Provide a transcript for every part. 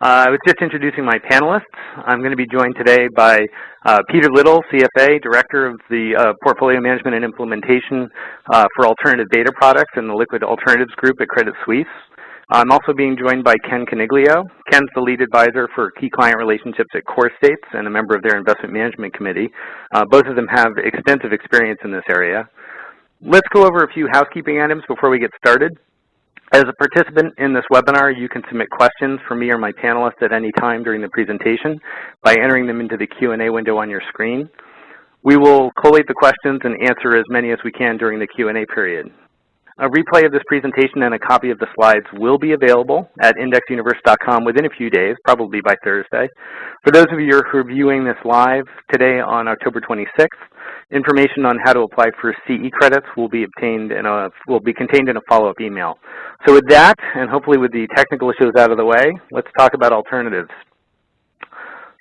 I was just introducing my panelists. I'm going to be joined today by Peter Little, CFA, Director of the Portfolio Management and Implementation for Alternative Beta Products in the Liquid Alternatives Group at Credit Suisse. I'm also being joined by Ken Coniglio. Ken's the lead advisor for key client relationships at CoreStates and a member of their investment management committee. Both of them have extensive experience in this area. Let's go over a few housekeeping items before we get started. As a participant in this webinar, you can submit questions for me or my panelists at any time during the presentation by entering them into the Q&A window on your screen. We will collate the questions and answer as many as we can during the Q&A period. A replay of this presentation and a copy of the slides will be available at IndexUniverse.com within a few days, probably by Thursday. For those of you who are viewing this live today on October 26th, information on how to apply for CE credits will be contained in a follow-up email. So with that, and hopefully with the technical issues out of the way, let's talk about alternatives.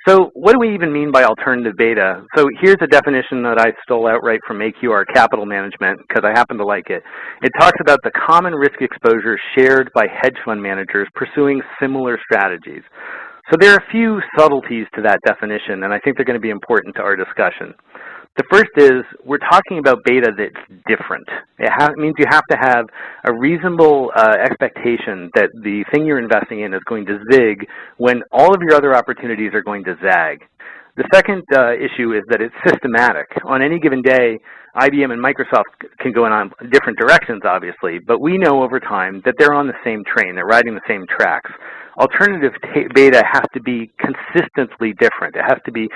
So what do we even mean by alternative beta? So here's a definition that I stole outright from AQR Capital Management because I happen to like it. It talks about the common risk exposure shared by hedge fund managers pursuing similar strategies. So there are a few subtleties to that definition, and I think they're going to be important to our discussion. The first is we're talking about beta that's different. It means you have to have a reasonable expectation that the thing you're investing in is going to zig when all of your other opportunities are going to zag. The second issue is that it's systematic. On any given day, IBM and Microsoft can go in different directions, obviously, but we know over time that they're on the same train. They're riding the same tracks. Alternative beta has to be consistently different. It has to be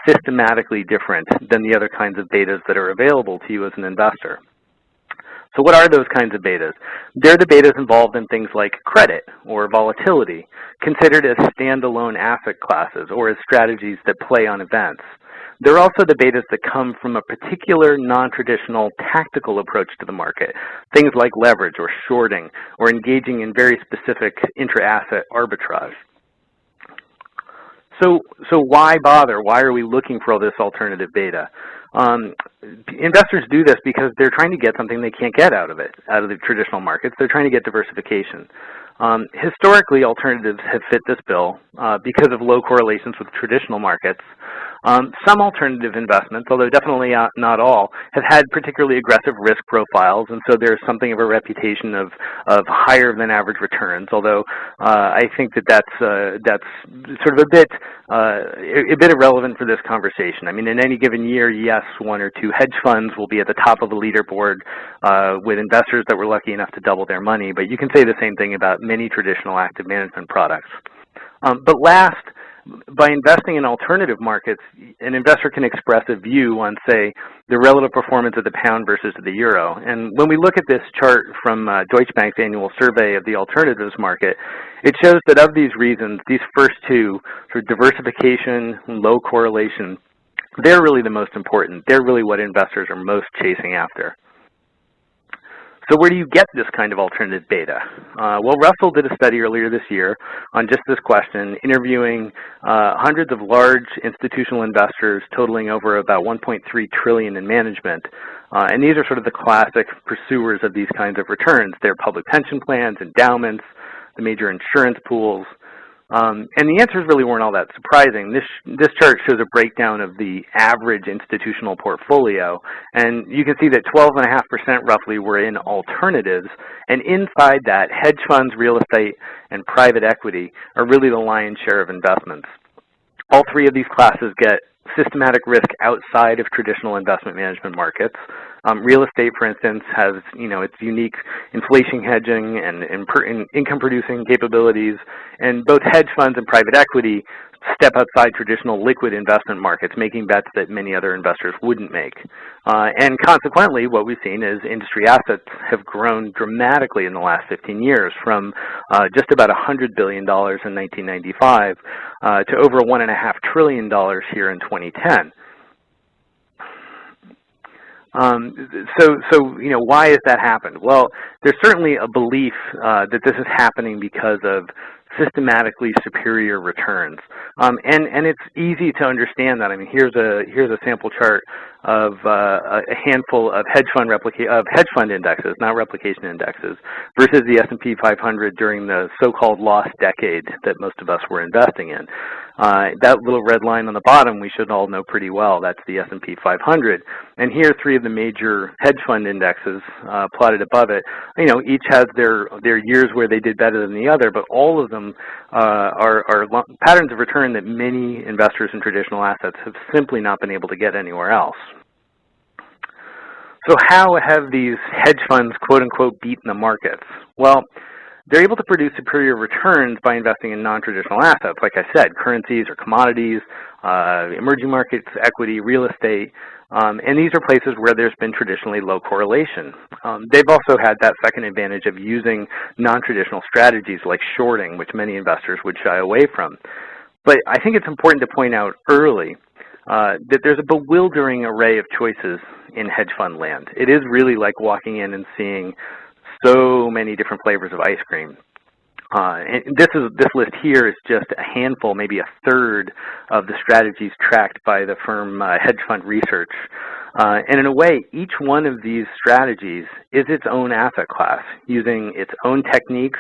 systematically different than the other kinds of betas that are available to you as an investor. So what are those kinds of betas? They're the betas involved in things like credit or volatility, considered as standalone asset classes or as strategies that play on events. They're also the betas that come from a particular non-traditional tactical approach to the market, things like leverage or shorting or engaging in very specific intra-asset arbitrage. So why bother? Why are we looking for all this alternative beta? Investors do this because they're trying to get something they can't get out of the traditional markets. They're trying to get diversification. Historically, alternatives have fit this bill because of low correlations with traditional markets. Some alternative investments, although definitely not all, have had particularly aggressive risk profiles, and so there's something of a reputation of higher than average returns. Although I think that that's sort of a bit irrelevant for this conversation. I mean, in any given year, yes, one or two hedge funds will be at the top of the leaderboard with investors that were lucky enough to double their money, but you can say the same thing about many traditional active management products. But last, by investing in alternative markets, an investor can express a view on, say, the relative performance of the pound versus the euro. And when we look at this chart from Deutsche Bank's annual survey of the alternatives market, it shows that of these reasons, these first two, sort of diversification, low correlation, they're really the most important. They're really what investors are most chasing after. So where do you get this kind of alternative beta? Well, Russell did a study earlier this year on just this question, interviewing hundreds of large institutional investors totaling over about $1.3 trillion in management. And these are sort of the classic pursuers of these kinds of returns. They're public pension plans, endowments, the major insurance pools. And the answers really weren't all that surprising. This chart shows a breakdown of the average institutional portfolio, and you can see that 12.5% roughly were in alternatives, and inside that, hedge funds, real estate, and private equity are really the lion's share of investments. All three of these classes get systematic risk outside of traditional investment management markets. Real estate, for instance, has its unique inflation hedging and income-producing capabilities, and both hedge funds and private equity step outside traditional liquid investment markets, making bets that many other investors wouldn't make. And consequently, what we've seen is industry assets have grown dramatically in the last 15 years, from just about $100 billion in 1995 to over $1.5 trillion here in 2010. Why has that happened? Well, there's certainly a belief that this is happening because of systematically superior returns. And it's easy to understand that. I mean, here's a sample chart of a handful of hedge fund indexes, not replication indexes, versus the S&P 500 during the so-called lost decade that most of us were investing in. That little red line on the bottom we should all know pretty well. That's the S&P 500. And here are three of the major hedge fund indexes plotted above it. You know, each has their years where they did better than the other, but all of them are patterns of return that many investors in traditional assets have simply not been able to get anywhere else. So how have these hedge funds, quote unquote, beaten the markets? Well, they're able to produce superior returns by investing in non-traditional assets, like I said, currencies or commodities, emerging markets, equity, real estate, and these are places where there's been traditionally low correlation. They've also had that second advantage of using non-traditional strategies like shorting, which many investors would shy away from. But I think it's important to point out early that there's a bewildering array of choices in hedge fund land. It is really like walking in and seeing so many different flavors of ice cream. And this list here is just a handful, maybe a third of the strategies tracked by the firm Hedge Fund Research. And in a way, each one of these strategies is its own asset class, using its own techniques,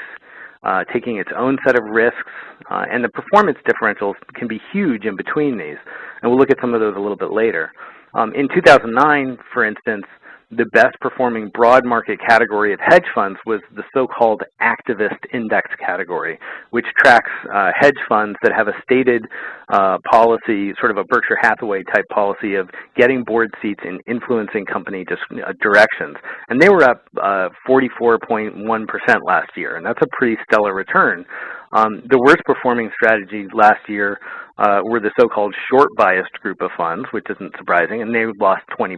taking its own set of risks, and the performance differentials can be huge in between these. And we'll look at some of those a little bit later. In 2009, for instance, the best performing broad market category of hedge funds was the so-called activist index category, which tracks hedge funds that have a stated policy, sort of a Berkshire Hathaway type policy of getting board seats in influencing company directions. And they were up 44.1% last year, and that's a pretty stellar return. The worst performing strategies last year were the so-called short-biased group of funds, which isn't surprising, and they lost 20%.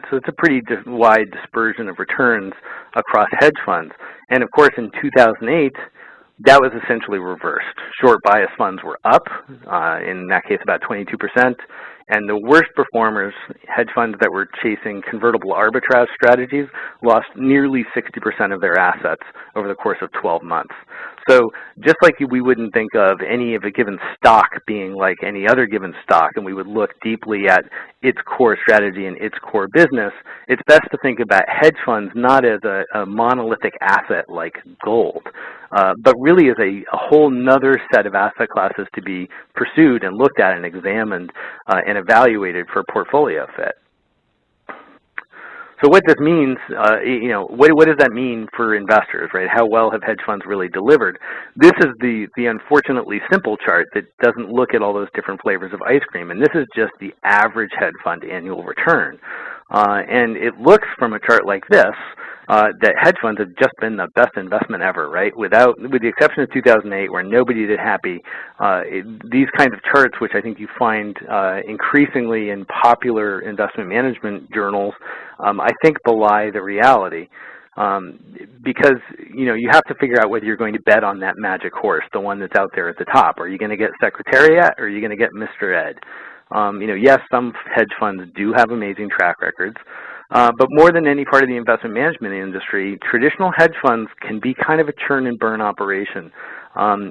So it's a pretty wide dispersion of returns across hedge funds. And of course, in 2008, that was essentially reversed. Short-biased funds were up, in that case about 22%, and the worst performers, hedge funds that were chasing convertible arbitrage strategies, lost nearly 60% of their assets over the course of 12 months. So just like we wouldn't think of any of a given stock being like any other given stock, and we would look deeply at its core strategy and its core business, it's best to think about hedge funds not as a monolithic asset like gold, but really as a whole nother set of asset classes to be pursued and looked at and examined and evaluated for portfolio fit. So what this means, what does that mean for investors, right? How well have hedge funds really delivered? This is the unfortunately simple chart that doesn't look at all those different flavors of ice cream, and this is just the average hedge fund annual return. And it looks from a chart like this that hedge funds have just been the best investment ever, right? With the exception of 2008, where nobody did happy, these kinds of charts, which I think you find increasingly in popular investment management journals, I think belie the reality. Because you have to figure out whether you're going to bet on that magic horse, the one that's out there at the top. Are you going to get Secretariat, or are you going to get Mr. Ed? Yes, some hedge funds do have amazing track records, but more than any part of the investment management industry, traditional hedge funds can be kind of a churn and burn operation.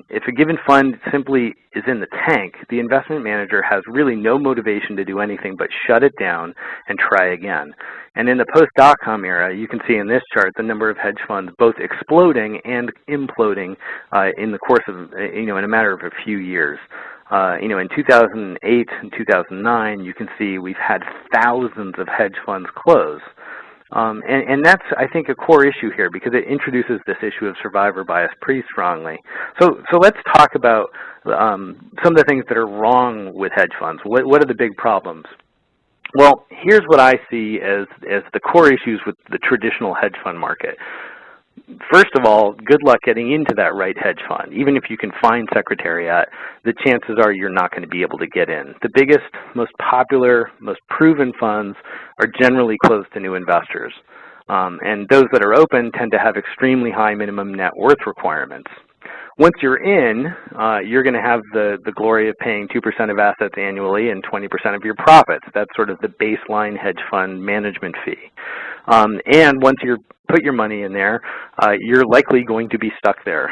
If a given fund simply is in the tank, the investment manager has really no motivation to do anything but shut it down and try again. And in the post-dot-com era, you can see in this chart the number of hedge funds both exploding and imploding in the course of, in a matter of a few years. In 2008 and 2009, you can see we've had thousands of hedge funds close. And that's, I think, a core issue here because it introduces this issue of survivor bias pretty strongly. So let's talk about some of the things that are wrong with hedge funds. What are the big problems? Well, here's what I see as the core issues with the traditional hedge fund market. First of all, good luck getting into that right hedge fund. Even if you can find Secretariat, the chances are you're not going to be able to get in. The biggest, most popular, most proven funds are generally closed to new investors. And those that are open tend to have extremely high minimum net worth requirements. Once you're in, you're going to have the glory of paying 2% of assets annually and 20% of your profits. That's sort of the baseline hedge fund management fee. And once you put your money in there, you're likely going to be stuck there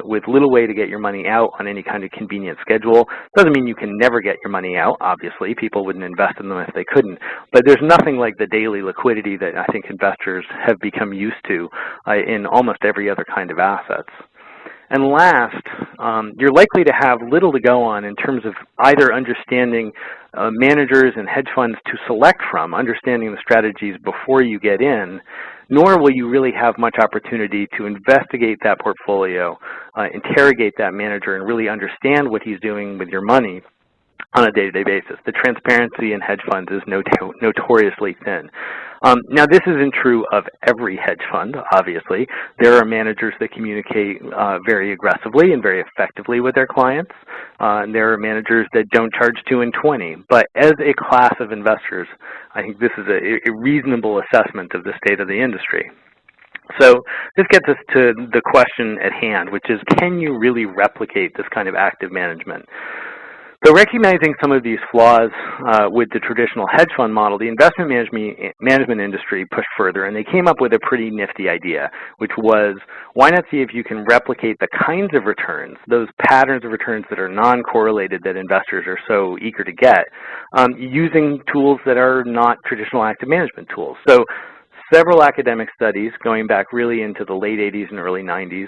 with little way to get your money out on any kind of convenient schedule. Doesn't mean you can never get your money out, obviously. People wouldn't invest in them if they couldn't. But there's nothing like the daily liquidity that I think investors have become used to in almost every other kind of assets. And last, you're likely to have little to go on in terms of either understanding managers and hedge funds to select from, understanding the strategies before you get in, nor will you really have much opportunity to investigate that portfolio, interrogate that manager, and really understand what he's doing with your money on a day-to-day basis. The transparency in hedge funds is notoriously thin. Now, this isn't true of every hedge fund, obviously. There are managers that communicate very aggressively and very effectively with their clients. And there are managers that don't charge 2 and 20. But as a class of investors, I think this is a reasonable assessment of the state of the industry. So this gets us to the question at hand, which is, can you really replicate this kind of active management? So recognizing some of these flaws with the traditional hedge fund model, the investment management industry pushed further, and they came up with a pretty nifty idea, which was, why not see if you can replicate the kinds of returns, those patterns of returns that are non-correlated that investors are so eager to get, using tools that are not traditional active management tools. So several academic studies going back really into the late 80s and early 90s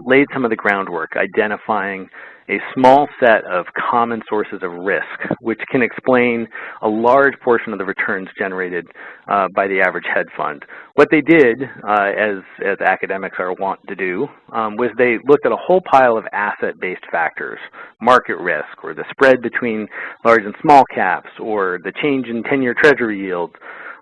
laid some of the groundwork, identifying a small set of common sources of risk, which can explain a large portion of the returns generated by the average hedge fund. What they did, as academics are wont to do, was they looked at a whole pile of asset-based factors, market risk, or the spread between large and small caps, or the change in 10-year treasury yields,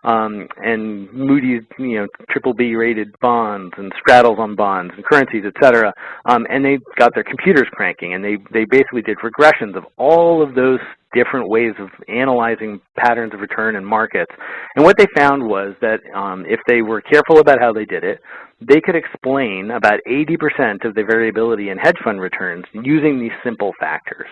and Moody's, BBB rated bonds and straddles on bonds and currencies, etc. And they got their computers cranking, and they basically did regressions of all of those different ways of analyzing patterns of return in markets. And what they found was that if they were careful about how they did it, they could explain about 80% of the variability in hedge fund returns using these simple factors.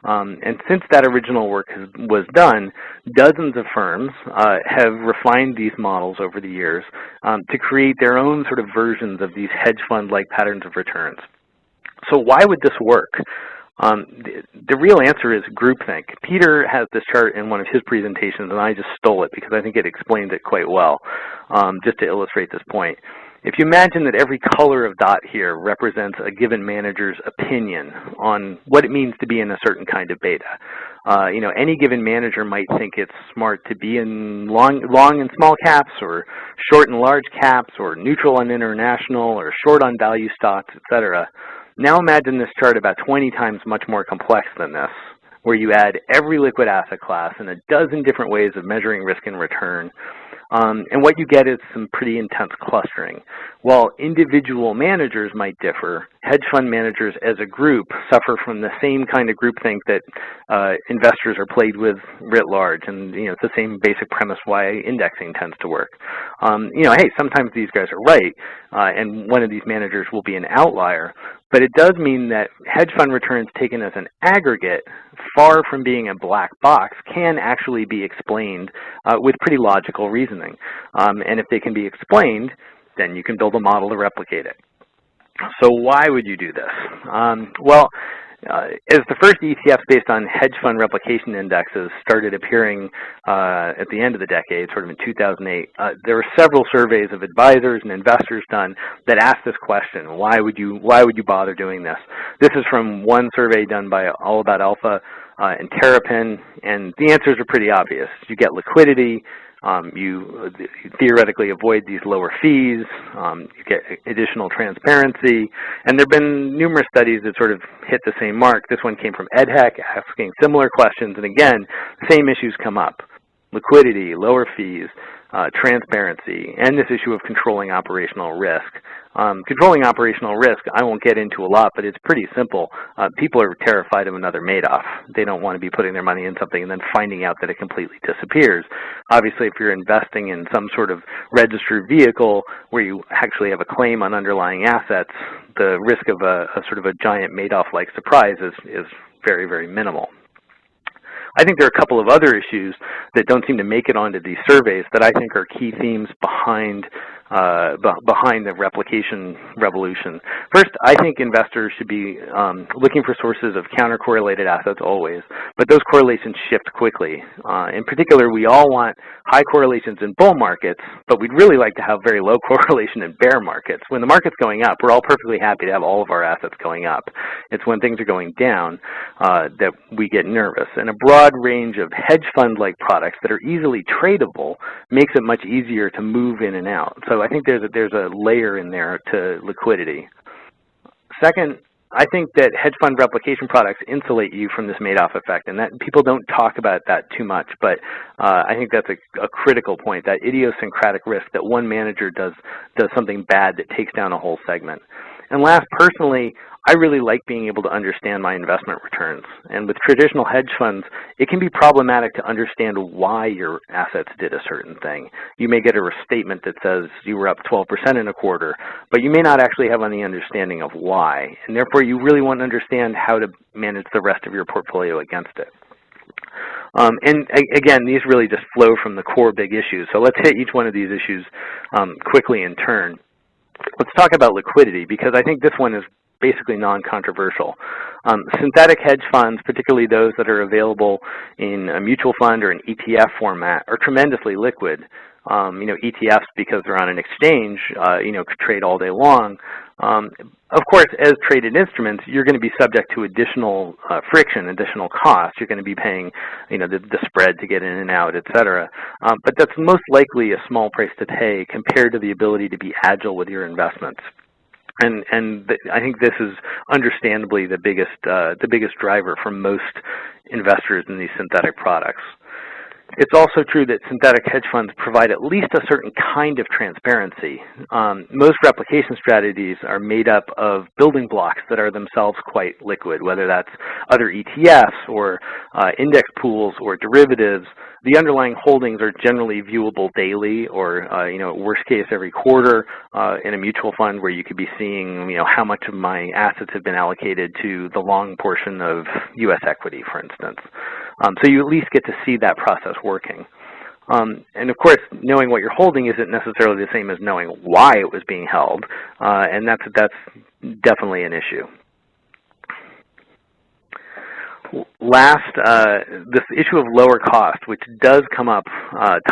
And since that original work was done, dozens of firms have refined these models over the years to create their own sort of versions of these hedge fund-like patterns of returns. So why would this work? The real answer is groupthink. Peter has this chart in one of his presentations, and I just stole it because I think it explains it quite well, just to illustrate this point. If you imagine that every color of dot here represents a given manager's opinion on what it means to be in a certain kind of beta. Any given manager might think it's smart to be in long and small caps, or short and large caps, or neutral on international, or short on value stocks, etc. Now imagine this chart about 20 times much more complex than this, where you add every liquid asset class and a dozen different ways of measuring risk and return. And what you get is some pretty intense clustering. While individual managers might differ, hedge fund managers as a group suffer from the same kind of groupthink that investors are plagued with writ large. And it's the same basic premise why indexing tends to work. Hey, sometimes these guys are right, and one of these managers will be an outlier. But it does mean that hedge fund returns taken as an aggregate, far from being a black box, can actually be explained with pretty logical reasoning. And if they can be explained, then you can build a model to replicate it. So why would you do this? As the first ETFs based on hedge fund replication indexes started appearing at the end of the decade, sort of in 2008, there were several surveys of advisors and investors done that asked this question: why would you bother doing this? This is from one survey done by All About Alpha and Terrapin, and the answers are pretty obvious. You get liquidity. You theoretically avoid these lower fees, you get additional transparency, and there have been numerous studies that sort of hit the same mark. This one came from EdHec, asking similar questions, and again, the same issues come up: liquidity, lower fees, transparency, and this issue of controlling operational risk. Controlling operational risk, I won't get into a lot, but it's pretty simple. People are terrified of another Madoff. They don't want to be putting their money in something and then finding out that it completely disappears. Obviously, if you're investing in some sort of registered vehicle where you actually have a claim on underlying assets, the risk of a sort of a giant Madoff-like surprise is very, very minimal. I think there are a couple of other issues that don't seem to make it onto these surveys that I think are key themes behind the replication revolution. First, I think investors should be looking for sources of counter-correlated assets always, but those correlations shift quickly. In particular, we all want high correlations in bull markets, but we'd really like to have very low correlation in bear markets. When the market's going up, we're all perfectly happy to have all of our assets going up. It's when things are going down that we get nervous. And a broad range of hedge fund-like products that are easily tradable makes it much easier to move in and out. So I think there's a layer in there to liquidity. Second, I think that hedge fund replication products insulate you from this Madoff effect, and that people don't talk about that too much, but I think that's a critical point, that idiosyncratic risk that one manager does something bad that takes down a whole segment. And last, personally, I really like being able to understand my investment returns. And with traditional hedge funds, it can be problematic to understand why your assets did a certain thing. You may get a statement that says you were up 12% in a quarter, but you may not actually have any understanding of why. And therefore, you really want to understand how to manage the rest of your portfolio against it. And again, these really just flow from the core big issues. So let's hit each one of these issues quickly in turn. Let's talk about liquidity, because I think this one is basically non-controversial. Synthetic hedge funds, particularly those that are available in a mutual fund or an ETF format, are tremendously liquid. ETFs, because they're on an exchange, could trade all day long. Of course, as traded instruments, you're going to be subject to additional friction, additional costs. You're going to be paying, the spread to get in and out, et cetera. But that's most likely a small price to pay compared to the ability to be agile with your investments. And I think this is understandably the biggest driver for most investors in these synthetic products. It's also true that synthetic hedge funds provide at least a certain kind of transparency. Most replication strategies are made up of building blocks that are themselves quite liquid, whether that's other ETFs or index pools or derivatives. The underlying holdings are generally viewable daily or, worst case every quarter in a mutual fund, where you could be seeing, how much of my assets have been allocated to the long portion of U.S. equity, for instance. So you at least get to see that process working. And of course, knowing what you're holding isn't necessarily the same as knowing why it was being held, and that's definitely an issue. Last, this issue of lower cost, which does come up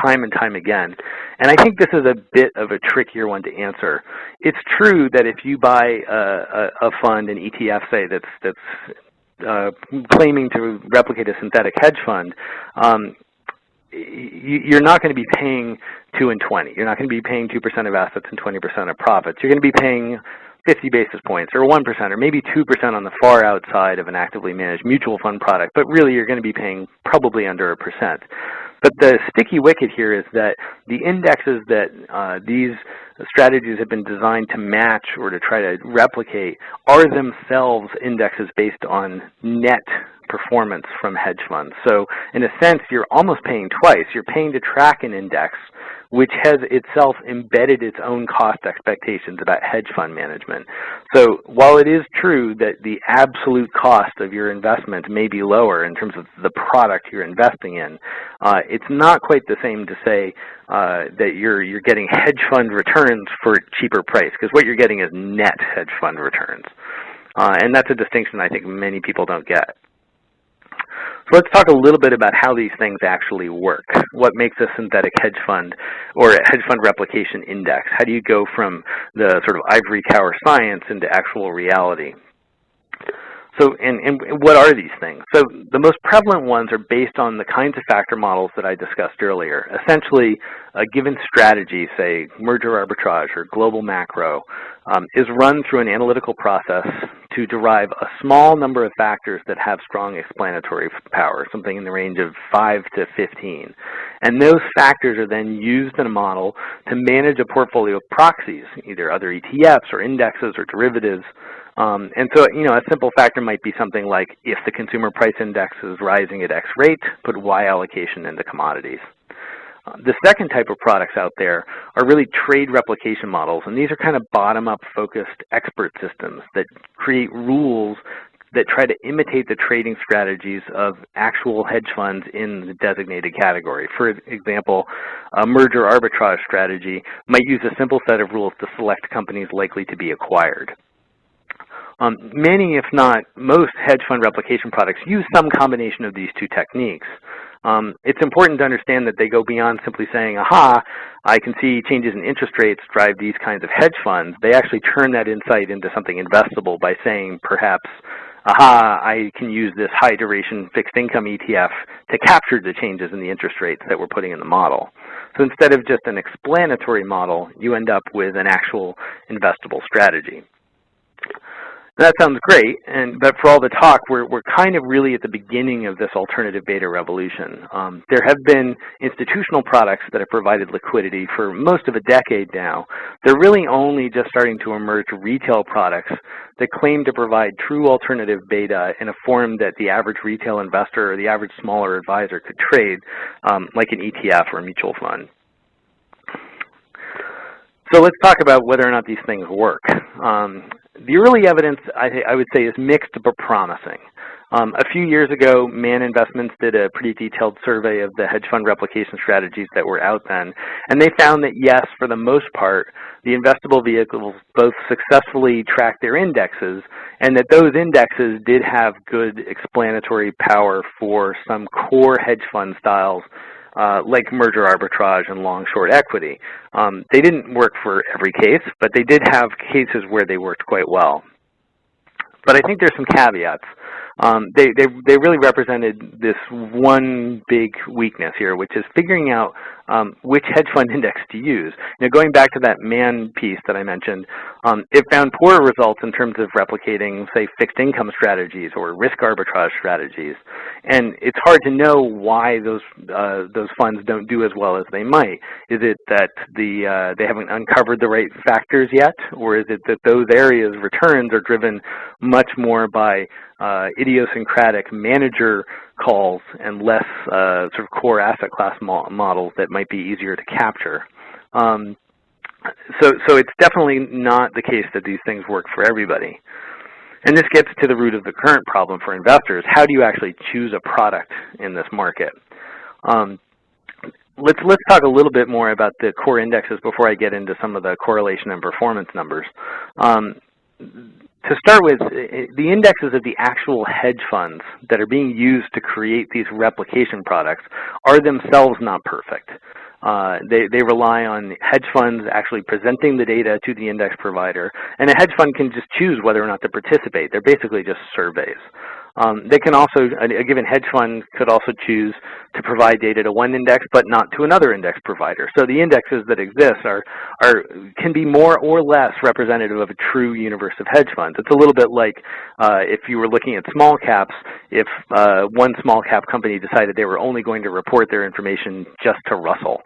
time and time again, and I think this is a bit of a trickier one to answer. It's true that if you buy a fund, an ETF, say, that's claiming to replicate a synthetic hedge fund, you're not going to be paying 2 and 20. You're not going to be paying 2% of assets and 20% of profits. You're going to be paying 50 basis points or 1% or maybe 2% on the far outside of an actively managed mutual fund product, but really you're going to be paying probably under 1%. But the sticky wicket here is that the indexes that these strategies have been designed to match or to try to replicate are themselves indexes based on net performance from hedge funds. So in a sense, you're almost paying twice. You're paying to track an index which has itself embedded its own cost expectations about hedge fund management. So while it is true that the absolute cost of your investment may be lower in terms of the product you're investing in, it's not quite the same to say that you're getting hedge fund returns for a cheaper price, because what you're getting is net hedge fund returns. And that's a distinction I think many people don't get. So let's talk a little bit about how these things actually work. What makes a synthetic hedge fund or a hedge fund replication index? How do you go from the sort of ivory tower science into actual reality? So, and what are these things? So the most prevalent ones are based on the kinds of factor models that I discussed earlier. Essentially, a given strategy, say merger arbitrage or global macro, is run through an analytical process to derive a small number of factors that have strong explanatory power, something in the range of 5 to 15. And those factors are then used in a model to manage a portfolio of proxies, either other ETFs or indexes or derivatives. And so, a simple factor might be something like, if the consumer price index is rising at X rate, put Y allocation into commodities. The second type of products out there are really trade replication models, and these are kind of bottom-up focused expert systems that create rules that try to imitate the trading strategies of actual hedge funds in the designated category. For example, a merger arbitrage strategy might use a simple set of rules to select companies likely to be acquired. Many, if not most, hedge fund replication products use some combination of these two techniques. It's important to understand that they go beyond simply saying, aha, I can see changes in interest rates drive these kinds of hedge funds. They actually turn that insight into something investable by saying, perhaps, aha, I can use this high duration fixed income ETF to capture the changes in the interest rates that we're putting in the model. So instead of just an explanatory model, you end up with an actual investable strategy. That sounds great, but for all the talk, we're kind of really at the beginning of this alternative beta revolution. There have been institutional products that have provided liquidity for most of a decade now. They're really only just starting to emerge retail products that claim to provide true alternative beta in a form that the average retail investor or the average smaller advisor could trade, like an ETF or a mutual fund. So let's talk about whether or not these things work. The early evidence, I would say, is mixed but promising. A few years ago, Man Investments did a pretty detailed survey of the hedge fund replication strategies that were out then, and they found that, yes, for the most part, the investable vehicles both successfully tracked their indexes, and that those indexes did have good explanatory power for some core hedge fund styles like merger arbitrage and long-short equity. They didn't work for every case, but they did have cases where they worked quite well. But I think there's some caveats. They really represented this one big weakness here, which is figuring out which hedge fund index to use. Now, going back to that Man piece that I mentioned, it found poorer results in terms of replicating, say, fixed income strategies or risk arbitrage strategies. And it's hard to know why those funds don't do as well as they might. Is it that they haven't uncovered the right factors yet, or is it that those areas' returns are driven much more by idiosyncratic manager calls and less sort of core asset class models that might be easier to capture? So it's definitely not the case that these things work for everybody. And this gets to the root of the current problem for investors. How do you actually choose a product in this market? Let's talk a little bit more about the core indexes before I get into some of the correlation and performance numbers. To start with, the indexes of the actual hedge funds that are being used to create these replication products are themselves not perfect. They rely on hedge funds actually presenting the data to the index provider, and a hedge fund can just choose whether or not to participate. They're basically just surveys. They can also, a given hedge fund could also choose to provide data to one index but not to another index provider. So the indexes that exist can be more or less representative of a true universe of hedge funds. It's a little bit like if you were looking at small caps, if one small cap company decided they were only going to report their information just to Russell.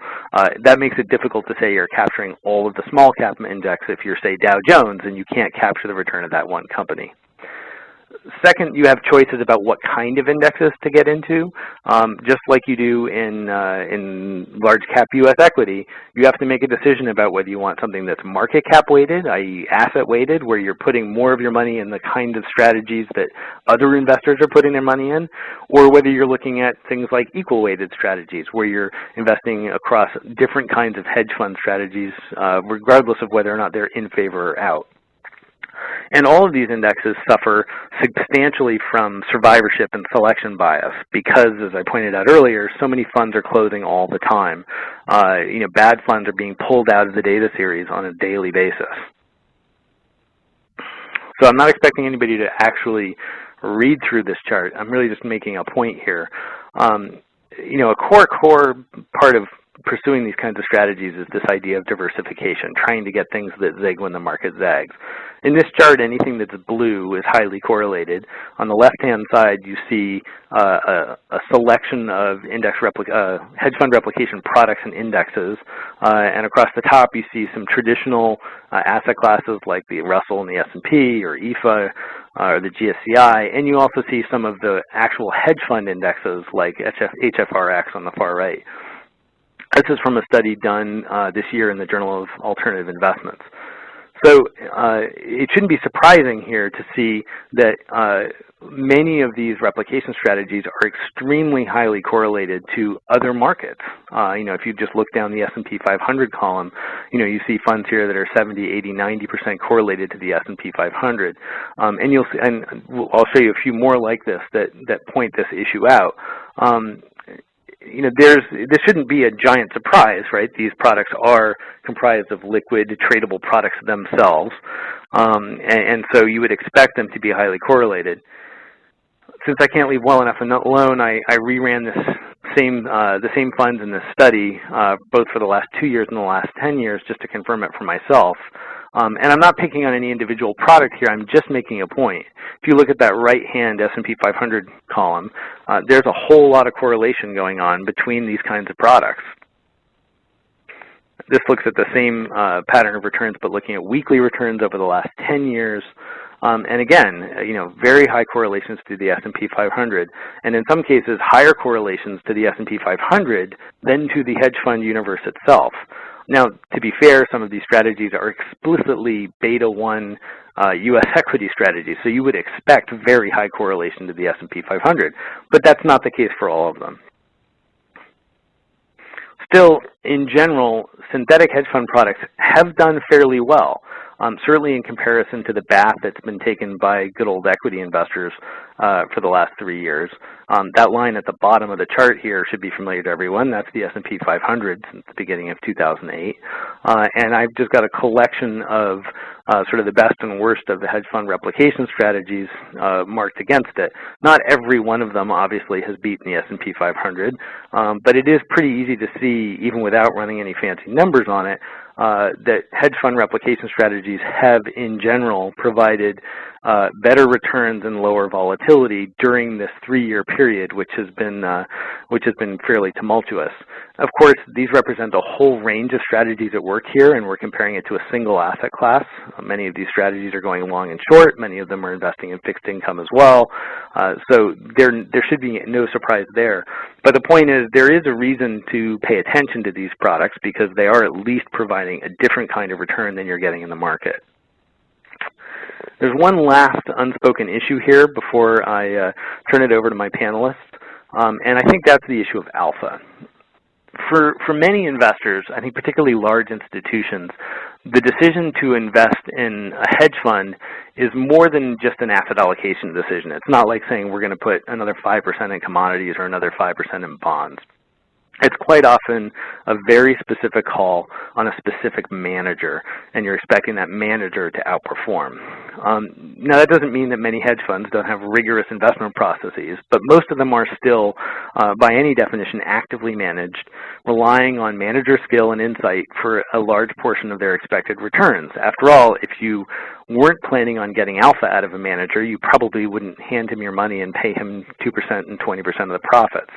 That makes it difficult to say you're capturing all of the small cap index if you're, say, Dow Jones, and you can't capture the return of that one company. Second, you have choices about what kind of indexes to get into. Just like you do in large cap U.S. equity, you have to make a decision about whether you want something that's market cap weighted, i.e. asset weighted, where you're putting more of your money in the kind of strategies that other investors are putting their money in, or whether you're looking at things like equal weighted strategies, where you're investing across different kinds of hedge fund strategies, regardless of whether or not they're in favor or out. And all of these indexes suffer substantially from survivorship and selection bias because, as I pointed out earlier, so many funds are closing all the time. Bad funds are being pulled out of the data series on a daily basis. So I'm not expecting anybody to actually read through this chart. I'm really just making a point here. A core part of pursuing these kinds of strategies is this idea of diversification, trying to get things that zig when the market zags. In this chart, anything that's blue is highly correlated. On the left-hand side, you see a selection of hedge fund replication products and indexes, and across the top, you see some traditional asset classes like the Russell and the S&P or EFA or the GSCI, and you also see some of the actual hedge fund indexes like HFRX on the far right. This is from a study done this year in the Journal of Alternative Investments. So it shouldn't be surprising here to see that many of these replication strategies are extremely highly correlated to other markets. If you just look down the S&P 500 column, you see funds here that are 70, 80, 90% correlated to the S&P 500. And you'll see, and I'll show you a few more like this that point this issue out. This shouldn't be a giant surprise, right? These products are comprised of liquid, tradable products themselves, and so you would expect them to be highly correlated. Since I can't leave well enough alone, I reran the same funds in this study, both for the last 2 years and the last 10 years, just to confirm it for myself. And I'm not picking on any individual product here. I'm just making a point. If you look at that right-hand S&P 500 column, there's a whole lot of correlation going on between these kinds of products. This looks at the same pattern of returns, but looking at weekly returns over the last 10 years. And again, very high correlations to the S&P 500, and in some cases, higher correlations to the S&P 500 than to the hedge fund universe itself. Now, to be fair, some of these strategies are explicitly beta 1 U.S. equity strategies, so you would expect very high correlation to the S&P 500, but that's not the case for all of them. Still, in general, synthetic hedge fund products have done fairly well, certainly in comparison to the bath that's been taken by good old equity investors for the last 3 years. That line at the bottom of the chart here should be familiar to everyone. That's the S&P 500 since the beginning of 2008. And I've just got a collection of sort of the best and worst of the hedge fund replication strategies marked against it. Not every one of them, obviously, has beaten the S&P 500, but it is pretty easy to see, even without running any fancy numbers on it, that hedge fund replication strategies have, in general, provided better returns and lower volatility during this 3-year period, which has been fairly tumultuous. Of course, these represent a whole range of strategies at work here, and we're comparing it to a single asset class. Many of these strategies are going long and short. Many of them are investing in fixed income as well. So there should be no surprise there. But the point is, there is a reason to pay attention to these products because they are at least providing a different kind of return than you're getting in the market. There's one last unspoken issue here before I turn it over to my panelists, and I think that's the issue of alpha. For many investors, I think particularly large institutions, the decision to invest in a hedge fund is more than just an asset allocation decision. It's not like saying we're going to put another 5% in commodities or another 5% in bonds. It's quite often a very specific call on a specific manager, and you're expecting that manager to outperform. Now, that doesn't mean that many hedge funds don't have rigorous investment processes, but most of them are still, by any definition, actively managed, relying on manager skill and insight for a large portion of their expected returns. After all, if you weren't planning on getting alpha out of a manager, you probably wouldn't hand him your money and pay him 2% and 20% of the profits.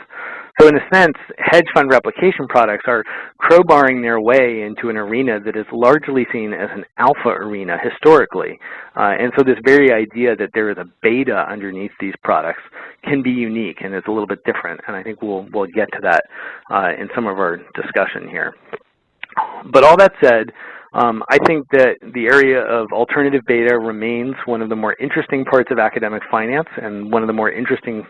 So in a sense, hedge fund replication products are crowbarring their way into an arena that is largely seen as an alpha arena historically. And so this very idea that there is a beta underneath these products can be unique and is a little bit different. And I think we'll get to that in some of our discussion here. But all that said, I think that the area of alternative beta remains one of the more interesting parts of academic finance and one of the more interesting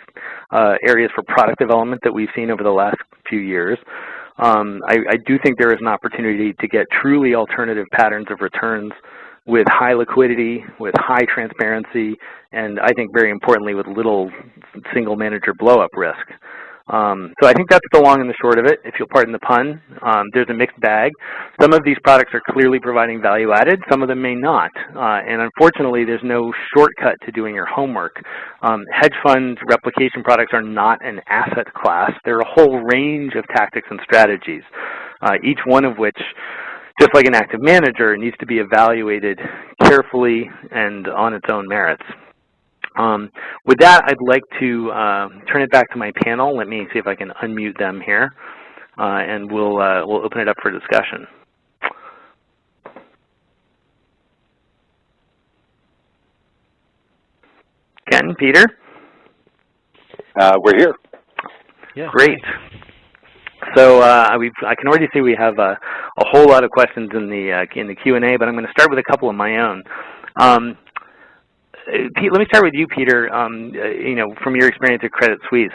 areas for product development that we've seen over the last few years. I do think there is an opportunity to get truly alternative patterns of returns with high liquidity, with high transparency, and I think very importantly with little single manager blow-up risk. So I think that's the long and the short of it, if you'll pardon the pun. There's a mixed bag. Some of these products are clearly providing value added, some of them may not. And unfortunately, there's no shortcut to doing your homework. Hedge fund replication products are not an asset class. There are a whole range of tactics and strategies, each one of which, just like an active manager, needs to be evaluated carefully and on its own merits. With that, I'd like to turn it back to my panel. Let me see if I can unmute them here, and we'll open it up for discussion. Ken, Peter? We're here. Yeah. Great. So I can already see we have a whole lot of questions in the Q&A, but I'm going to start with a couple of my own. Pete, let me start with you, Peter. From your experience at Credit Suisse.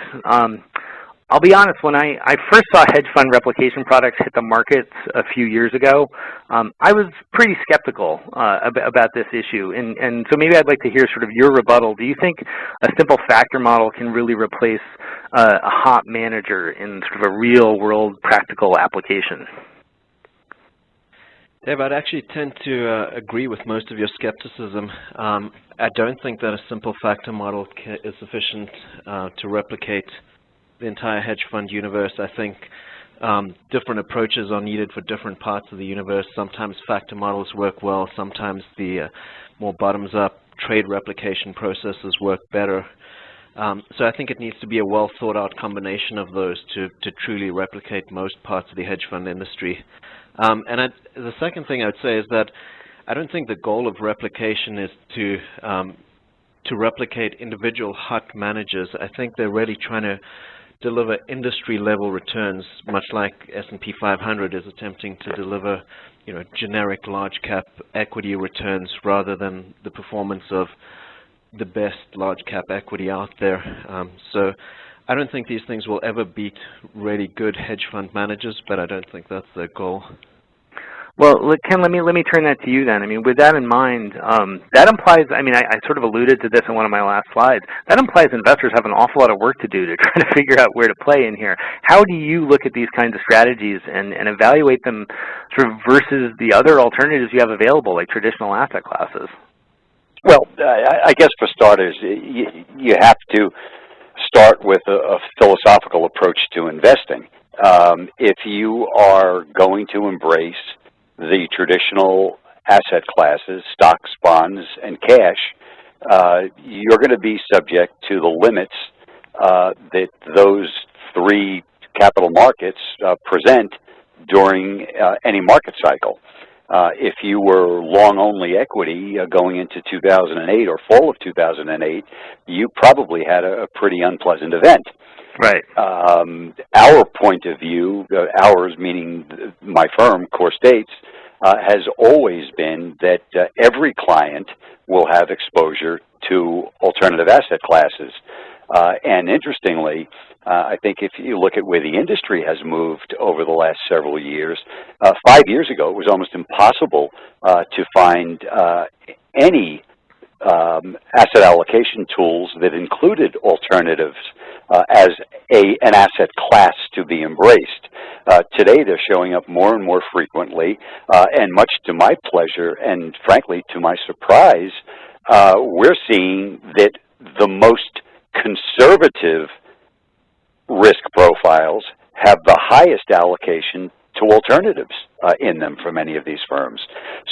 I'll be honest, when I first saw hedge fund replication products hit the markets a few years ago, I was pretty skeptical about this issue. And so maybe I'd like to hear sort of your rebuttal. Do you think a simple factor model can really replace a hot manager in sort of a real-world practical application? Dave, I'd actually tend to agree with most of your skepticism. I don't think that a simple factor model is sufficient to replicate the entire hedge fund universe. I think different approaches are needed for different parts of the universe. Sometimes factor models work well. Sometimes the more bottoms-up trade replication processes work better. So I think it needs to be a well-thought-out combination of those to truly replicate most parts of the hedge fund industry. The second thing I would say is that I don't think the goal of replication is to replicate individual hot managers. I think they're really trying to deliver industry-level returns, much like S&P 500 is attempting to deliver, generic large-cap equity returns rather than the performance of the best large-cap equity out there. So I don't think these things will ever beat really good hedge fund managers, but I don't think that's their goal. Well, Ken, let me turn that to you then. I mean, with that in mind, that implies, I sort of alluded to this in one of my last slides, that implies investors have an awful lot of work to do to try to figure out where to play in here. How do you look at these kinds of strategies and evaluate them sort of versus the other alternatives you have available, like traditional asset classes? Well, I guess for starters, you have to start with a philosophical approach to investing. If you are going to embrace the traditional asset classes, stocks, bonds, and cash, you're going to be subject to the limits that those three capital markets present during any market cycle. If you were long-only equity going into 2008 or fall of 2008, you probably had a pretty unpleasant event. Right. Our point of view, ours meaning my firm, CoreStates, has always been that every client will have exposure to alternative asset classes. And interestingly, I think if you look at where the industry has moved over the last several years, 5 years ago it was almost impossible to find any asset allocation tools that included alternatives as an asset class to be embraced. Today they're showing up more and more frequently, and much to my pleasure and frankly to my surprise, we're seeing that the most conservative risk profiles have the highest allocation to alternatives in them for many of these firms.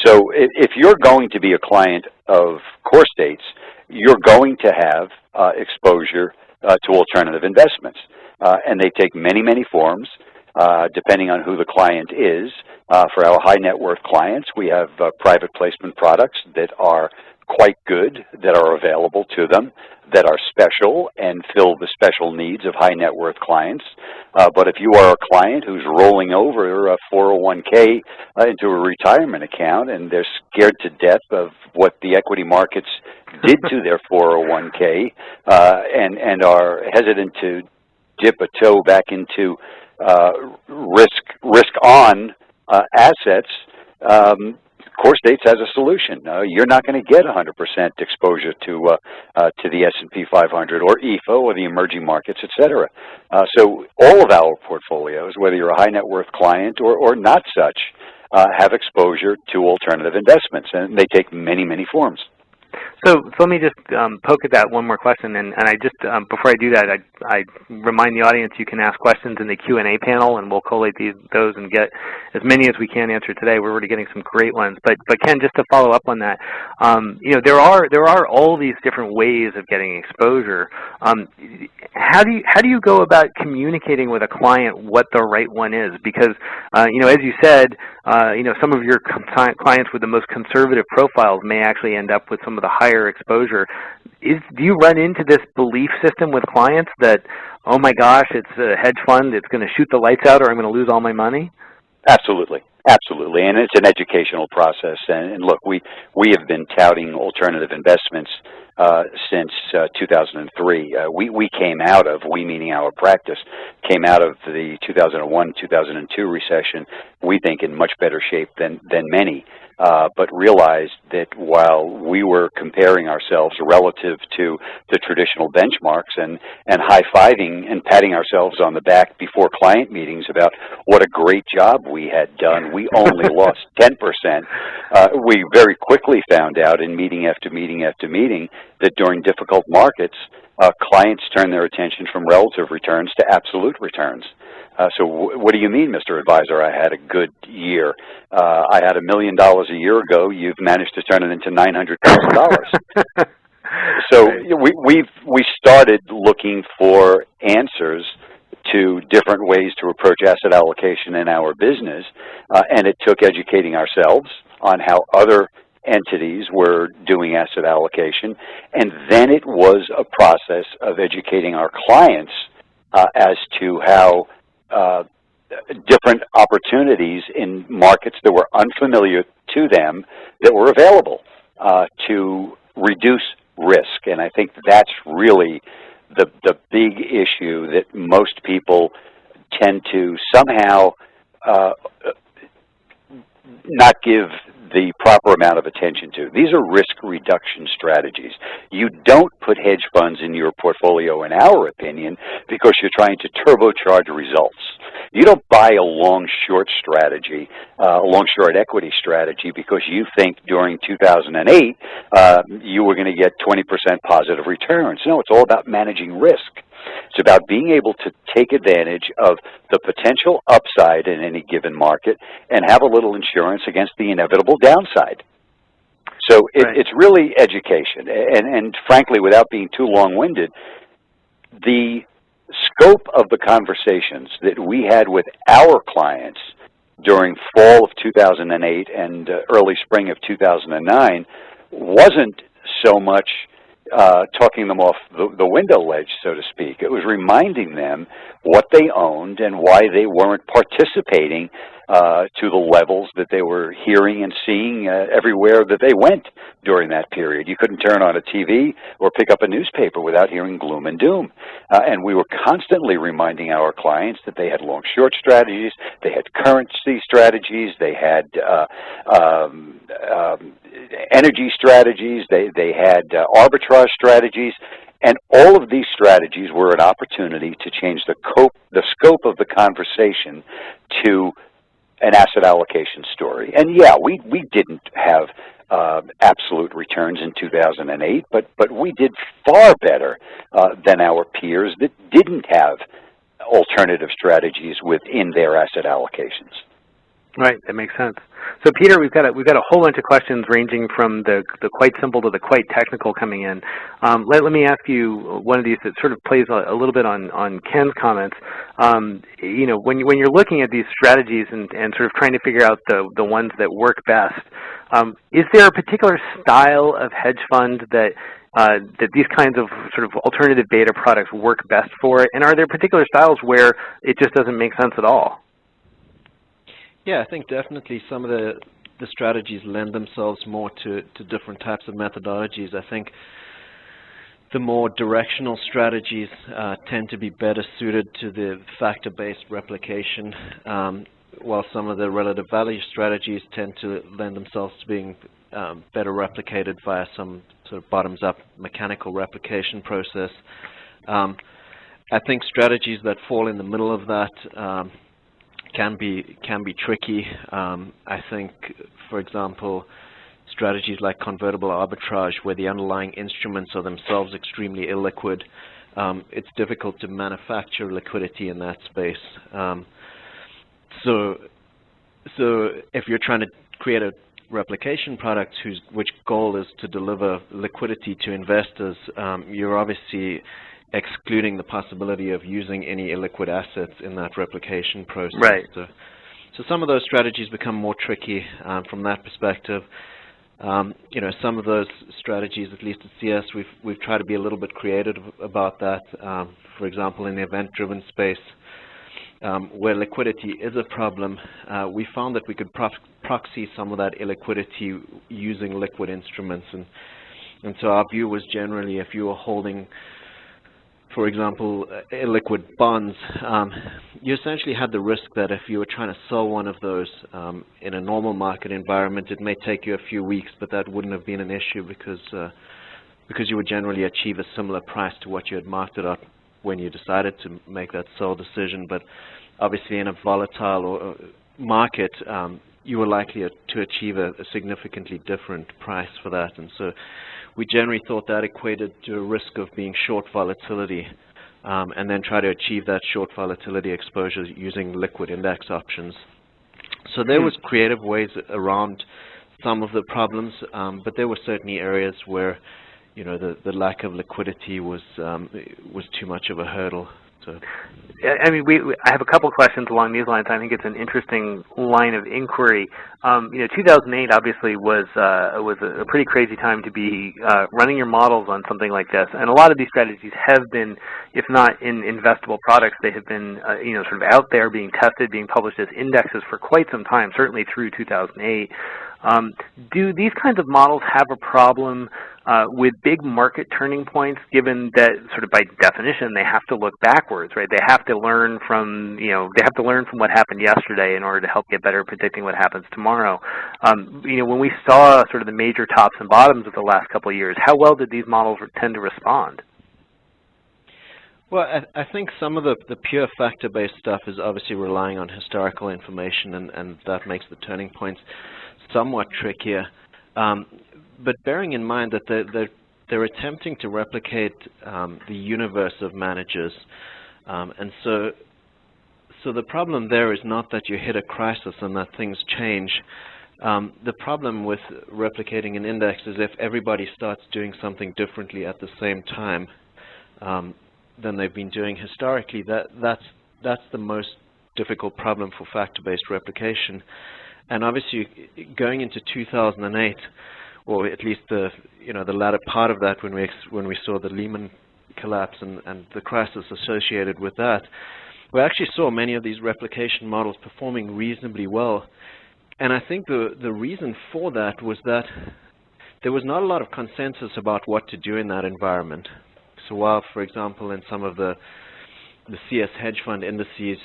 So if you're going to be a client of CoreStates, you're going to have exposure to alternative investments. And they take many, many forms, depending on who the client is. For our high net worth clients, we have private placement products that are quite good, that are available to them, that are special and fill the special needs of high net worth clients. But if you are a client who's rolling over a 401k into a retirement account and they're scared to death of what the equity markets did to their 401k and are hesitant to dip a toe back into risk-on assets, CoreStates has a solution. You're not going to get 100% exposure to the S&P 500 or EFO or the emerging markets, et cetera. So all of our portfolios, whether you're a high net worth client or not such, have exposure to alternative investments, and they take many, many forms. So let me just poke at that one more question, and I just, before I do that, I remind the audience you can ask questions in the Q&A panel, and we'll collate those and get as many as we can answered today. We're already getting some great ones. But Ken, just to follow up on that, there are all these different ways of getting exposure. How do you go about communicating with a client what the right one is? Because as you said, some of your clients with the most conservative profiles may actually end up with some of the higher exposure. Do you run into this belief system with clients that, oh my gosh, it's a hedge fund, it's going to shoot the lights out or I'm going to lose all my money? Absolutely. Absolutely, and it's an educational process. And look, we have been touting alternative investments since 2003. We came out of, we meaning our practice, came out of the 2001-2002 recession, we think, in much better shape than many. But realized that while we were comparing ourselves relative to the traditional benchmarks and high-fiving and patting ourselves on the back before client meetings about what a great job we had done, we only lost 10%. We very quickly found out in meeting after meeting after meeting that during difficult markets, clients turn their attention from relative returns to absolute returns. So what do you mean, Mr. Advisor, I had a good year? I had $1 million a year ago. You've managed to turn it into $900,000. So we started looking for answers to different ways to approach asset allocation in our business, and it took educating ourselves on how other entities were doing asset allocation, and then it was a process of educating our clients as to how different opportunities in markets that were unfamiliar to them that were available to reduce risk. And I think that's really the big issue that most people tend to somehow not give the proper amount of attention to. These are risk reduction strategies. You don't put hedge funds in your portfolio, in our opinion, because you're trying to turbocharge results. You don't buy a long-short strategy, a long-short equity strategy, because you think during 2008 you were going to get 20% positive returns. No, it's all about managing risk. It's about being able to take advantage of the potential upside in any given market and have a little insurance against the inevitable downside. So it's really education. And frankly, without being too long-winded, the scope of the conversations that we had with our clients during fall of 2008 and early spring of 2009 wasn't so much talking them off the window ledge, so to speak. It was reminding them what they owned and why they weren't participating to the levels that they were hearing and seeing everywhere that they went during that period. You couldn't turn on a TV or pick up a newspaper without hearing gloom and doom. And we were constantly reminding our clients that they had long-short strategies, they had currency strategies, they had energy strategies, they had arbitrage strategies, and all of these strategies were an opportunity to change the scope of the conversation to an asset allocation story. And yeah, we didn't have absolute returns in 2008, but we did far better than our peers that didn't have alternative strategies within their asset allocations. Right, that makes sense. So Peter, we've got a whole bunch of questions ranging from the quite simple to the quite technical coming in. Let me ask you one of these that sort of plays a little bit on Ken's comments. You know, when you're looking at these strategies and sort of trying to figure out the ones that work best, is there a particular style of hedge fund that these kinds of sort of alternative beta products work best for? And are there particular styles where it just doesn't make sense at all? Yeah, I think definitely some of the strategies lend themselves more to different types of methodologies. I think the more directional strategies tend to be better suited to the factor-based replication, while some of the relative value strategies tend to lend themselves to being better replicated via some sort of bottoms-up mechanical replication process. I think strategies that fall in the middle of that can be tricky. I think, for example, strategies like convertible arbitrage, where the underlying instruments are themselves extremely illiquid, it's difficult to manufacture liquidity in that space. So if you're trying to create a replication product which goal is to deliver liquidity to investors, you're obviously excluding the possibility of using any illiquid assets in that replication process. Right. So some of those strategies become more tricky from that perspective. You know, some of those strategies, at least at CS, we've tried to be a little bit creative about that. For example, in the event-driven space, where liquidity is a problem, we found that we could proxy some of that illiquidity using liquid instruments. And And so our view was generally if you were holding, for example, illiquid bonds, you essentially had the risk that if you were trying to sell one of those in a normal market environment, it may take you a few weeks, but that wouldn't have been an issue because you would generally achieve a similar price to what you had marked it up when you decided to make that sell decision. But obviously in a volatile market, you were likely to achieve a significantly different price for that. And so we generally thought that equated to a risk of being short volatility, and then try to achieve that short volatility exposure using liquid index options. So there was creative ways around some of the problems, but there were certainly areas where, you know, the lack of liquidity was too much of a hurdle. So, I mean, I have a couple questions along these lines. I think it's an interesting line of inquiry. You know, 2008 obviously was a pretty crazy time to be running your models on something like this. And a lot of these strategies have been, if not in investable products, they have been, you know, sort of out there being tested, being published as indexes for quite some time, certainly through 2008. Do these kinds of models have a problem with big market turning points, given that sort of by definition they have to look backwards, right? They have to learn from, you know, they have to learn from what happened yesterday in order to help get better at predicting what happens tomorrow. You know, when we saw sort of the major tops and bottoms of the last couple of years, how well did these models tend to respond? Well, I think some of the pure factor-based stuff is obviously relying on historical information, and that makes the turning points somewhat trickier. But bearing in mind that they're attempting to replicate the universe of managers, and so the problem there is not that you hit a crisis and that things change. The problem with replicating an index is if everybody starts doing something differently at the same time than they've been doing historically, that's the most difficult problem for factor-based replication. And obviously, going into 2008, or at least the latter part of that, when we saw the Lehman collapse and the crisis associated with that, we actually saw many of these replication models performing reasonably well. And I think the reason for that was that there was not a lot of consensus about what to do in that environment. So while, for example, in some of the CS hedge fund indices,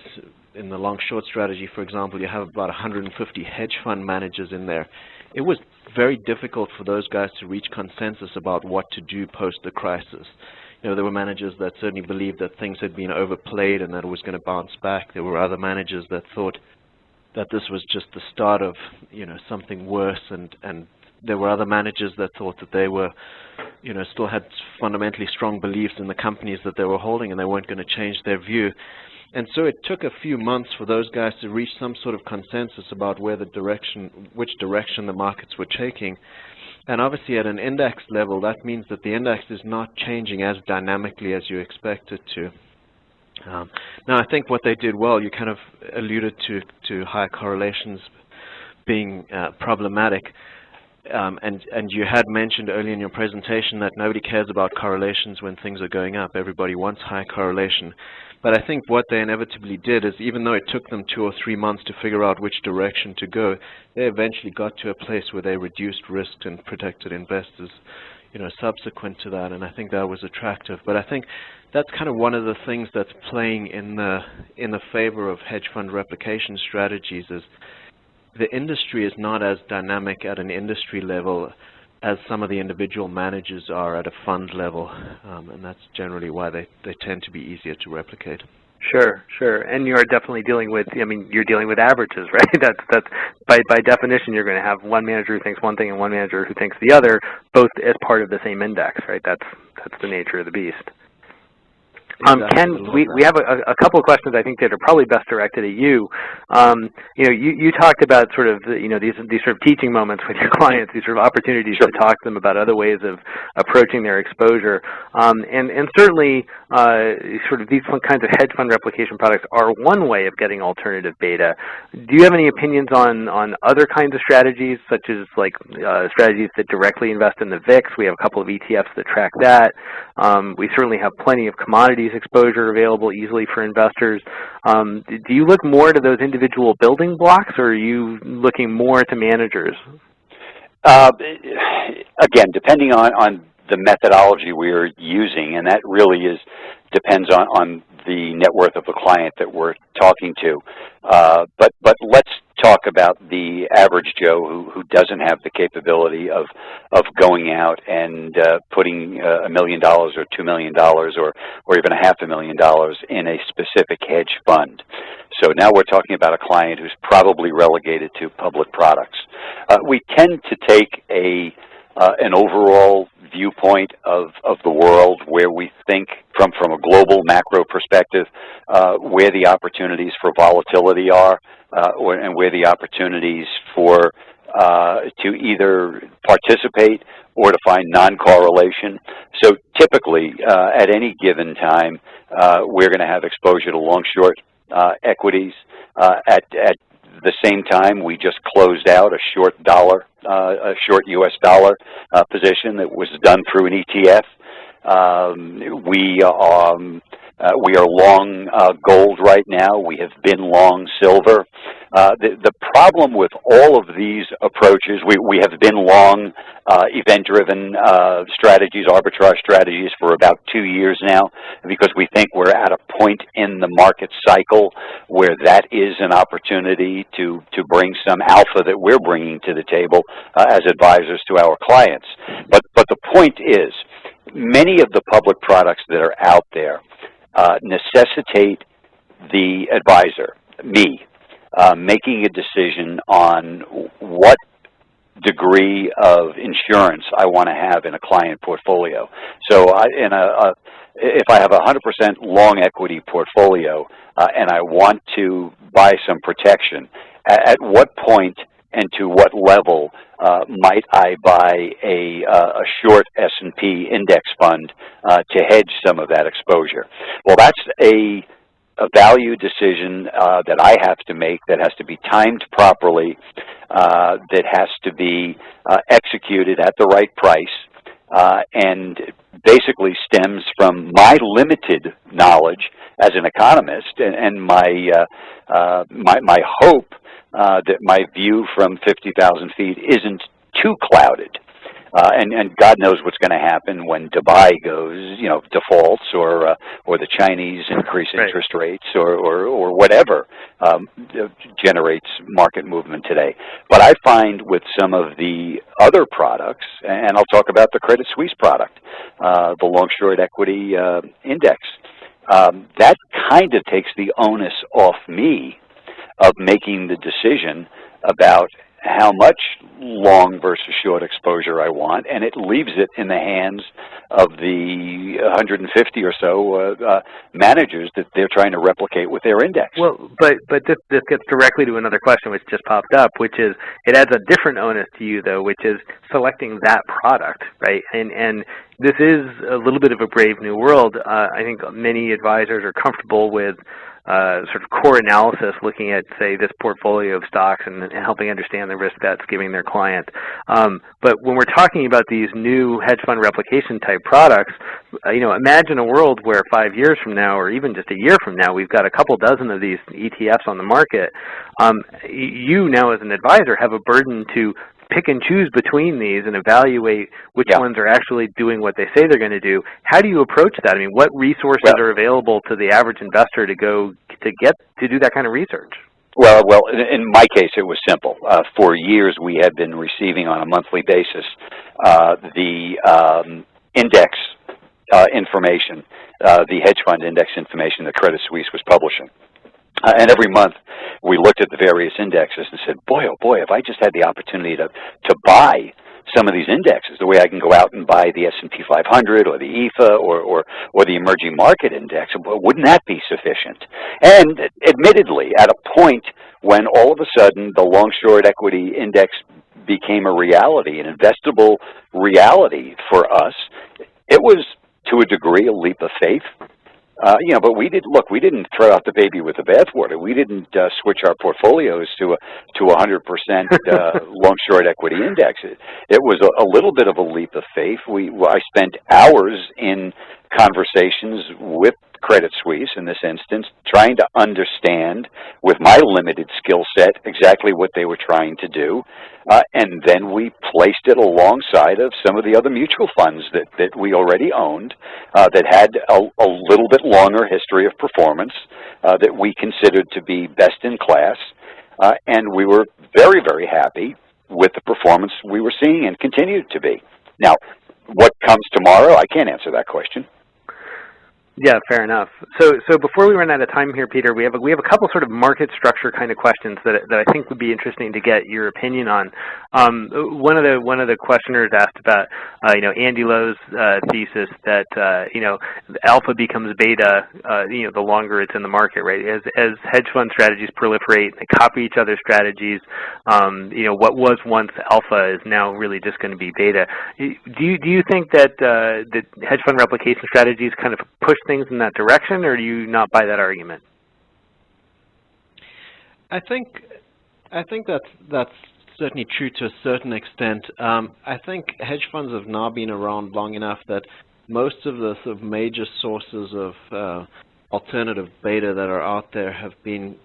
in the long-short strategy, for example, you have about 150 hedge fund managers in there. It was very difficult for those guys to reach consensus about what to do post the crisis. You know, there were managers that certainly believed that things had been overplayed and that it was going to bounce back. There were other managers that thought that this was just the start of, you know, something worse, and there were other managers that thought that they were, you know, still had fundamentally strong beliefs in the companies that they were holding and they weren't going to change their view. And so it took a few months for those guys to reach some sort of consensus about which direction the markets were taking. And obviously at an index level, that means that the index is not changing as dynamically as you expect it to. Now I think what they did well, you kind of alluded to high correlations being problematic. And you had mentioned earlier in your presentation that nobody cares about correlations when things are going up. Everybody wants high correlation. But I think what they inevitably did is, even though it took them 2 or 3 months to figure out which direction to go, they eventually got to a place where they reduced risk and protected investors, you know, subsequent to that. And I think that was attractive. But I think that's kind of one of the things that's playing in the favor of hedge fund replication strategies is the industry is not as dynamic at an industry level as some of the individual managers are at a fund level, and that's generally why they tend to be easier to replicate. Sure, sure. And you're definitely dealing with, I mean, you're dealing with averages, right? That's by definition, you're going to have one manager who thinks one thing and one manager who thinks the other, both as part of the same index, right? That's the nature of the beast. Ken, we have a couple of questions I think that are probably best directed at you. You know, you talked about sort of these sort of teaching moments with your clients, these sort of opportunities to talk to them about other ways of approaching their exposure, and certainly sort of these kinds of hedge fund replication products are one way of getting alternative beta. Do you have any opinions on other kinds of strategies, such as like strategies that directly invest in the VIX? We have a couple of ETFs that track that. We certainly have plenty of commodities exposure available easily for investors. Do you look more to those individual building blocks, or are you looking more to managers? Again, depending on the methodology we're using, and that really depends on the net worth of the client that we're talking to. But let's talk about the average Joe who doesn't have the capability of going out and putting $1 million or $2 million or even $500,000 in a specific hedge fund. So now we're talking about a client who's probably relegated to public products. We tend to take an overall viewpoint of the world where we think from a global macro perspective where the opportunities for volatility are and where the opportunities for to either participate or to find non-correlation. So typically at any given time we're going to have exposure to long-short equities. At the same time, we just closed out a short U.S. dollar position that was done through an ETF. We are long gold right now. We have been long silver. The problem with all of these approaches, we have been long event-driven strategies, arbitrage strategies for about 2 years now, because we think we're at a point in the market cycle where that is an opportunity to bring some alpha that we're bringing to the table as advisors to our clients. But the point is, many of the public products that are out there necessitate the advisor, me, making a decision on what degree of insurance I want to have in a client portfolio. So if I have a 100% long equity portfolio and I want to buy some protection, at what point and to what level might I buy a short S&P index fund to hedge some of that exposure? Well, that's a value decision that I have to make, that has to be timed properly, that has to be executed at the right price, and basically stems from my limited knowledge as an economist and my hope that my view from 50,000 feet isn't too clouded. And God knows what's going to happen when Dubai goes, defaults, or the Chinese increase interest rates, or whatever generates market movement today. But I find with some of the other products, and I'll talk about the Credit Suisse product, the long-short equity index, that kind of takes the onus off me of making the decision about how much long versus short exposure I want, and it leaves it in the hands of the 150 or so managers that they're trying to replicate with their index. Well, but this gets directly to another question which just popped up, which is it adds a different onus to you, though, which is selecting that product, right? And this is a little bit of a brave new world. I think many advisors are comfortable with sort of core analysis, looking at, say, this portfolio of stocks and helping understand the risk that's giving their client. But when we're talking about these new hedge fund replication type products, imagine a world where 5 years from now, or even just a year from now, we've got a couple dozen of these ETFs on the market. You now, as an advisor, have a burden to pick and choose between these and evaluate which ones are actually doing what they say they're going to do. How do you approach that? I mean, what resources are available to the average investor to do that kind of research? Well, in my case, it was simple. For years, we had been receiving on a monthly basis the index information, the hedge fund index information that Credit Suisse was publishing. And every month, we looked at the various indexes and said, boy, oh boy, if I just had the opportunity to buy some of these indexes, the way I can go out and buy the S&P 500 or the EFA or the emerging market index, wouldn't that be sufficient? And admittedly, at a point when all of a sudden the long-short equity index became a reality, an investable reality for us, it was, to a degree, a leap of faith. But we didn't throw out the baby with the bathwater. We didn't switch our portfolios to a 100% long-short equity index. It was a little bit of a leap of faith. I spent hours in conversations with Credit Suisse in this instance, trying to understand with my limited skill set exactly what they were trying to do. And then we placed it alongside of some of the other mutual funds that we already owned that had a little bit longer history of performance that we considered to be best in class. And we were very, very happy with the performance we were seeing and continued to be. Now, what comes tomorrow? I can't answer that question. Yeah, fair enough. So before we run out of time here, Peter, we have a couple sort of market structure kind of questions that I think would be interesting to get your opinion on. One of the questioners asked about Andy Lowe's thesis that alpha becomes beta the longer it's in the market, right? As hedge fund strategies proliferate, they copy each other's strategies. What was once alpha is now really just going to be beta. Do you think that that hedge fund replication strategies kind of push things in that direction, or do you not buy that argument? I think that's certainly true to a certain extent. I think hedge funds have now been around long enough that most of the sort of major sources of alternative beta that are out there have been,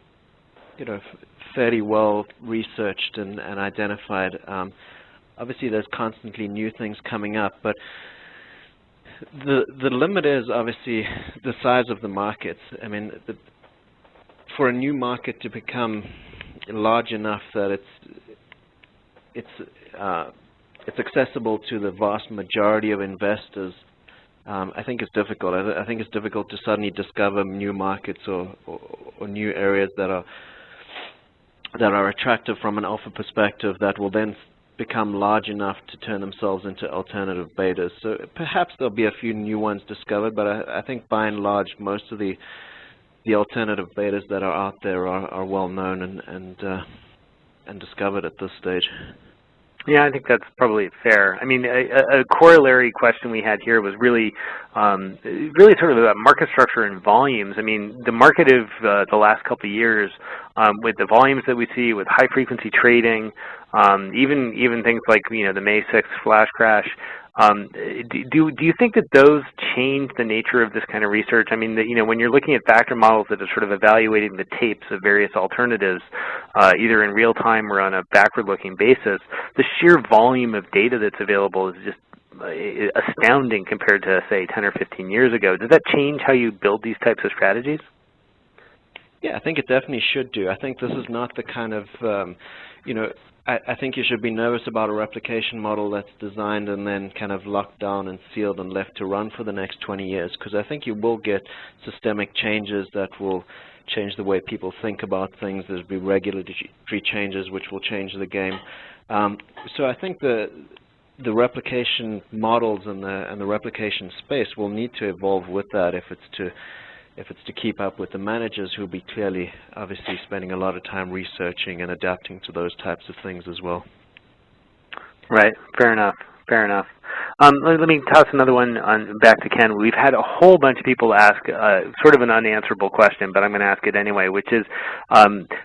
fairly well researched and identified. Obviously, there's constantly new things coming up, but the limit is obviously the size of the markets. I mean, for a new market to become large enough that it's accessible to the vast majority of investors, I think it's difficult. I think it's difficult to suddenly discover new markets or new areas that are attractive from an alpha perspective that will then become large enough to turn themselves into alternative betas. So perhaps there'll be a few new ones discovered, but I think by and large most of the alternative betas that are out there are well known and discovered at this stage. Yeah, I think that's probably fair. I mean, a corollary question we had here was really sort of about market structure and volumes. I mean, the market of the last couple of years, with the volumes that we see, with high frequency trading, even things like the May 6th flash crash. Do you think that those change the nature of this kind of research? I mean, when you're looking at factor models that are sort of evaluating the tapes of various alternatives, either in real time or on a backward-looking basis, the sheer volume of data that's available is just astounding compared to, say, 10 or 15 years ago. Does that change how you build these types of strategies? Yeah, I think it definitely should do. I think this is not the kind of, I think you should be nervous about a replication model that's designed and then kind of locked down and sealed and left to run for the next 20 years, because I think you will get systemic changes that will change the way people think about things. There'll be regulatory changes which will change the game. So I think the replication models and the replication space will need to evolve with that if it's to keep up with the managers who will be clearly, obviously, spending a lot of time researching and adapting to those types of things as well. Right. Fair enough. Fair enough. Let me toss another one back to Ken. We've had a whole bunch of people ask sort of an unanswerable question, but I'm going to ask it anyway, which is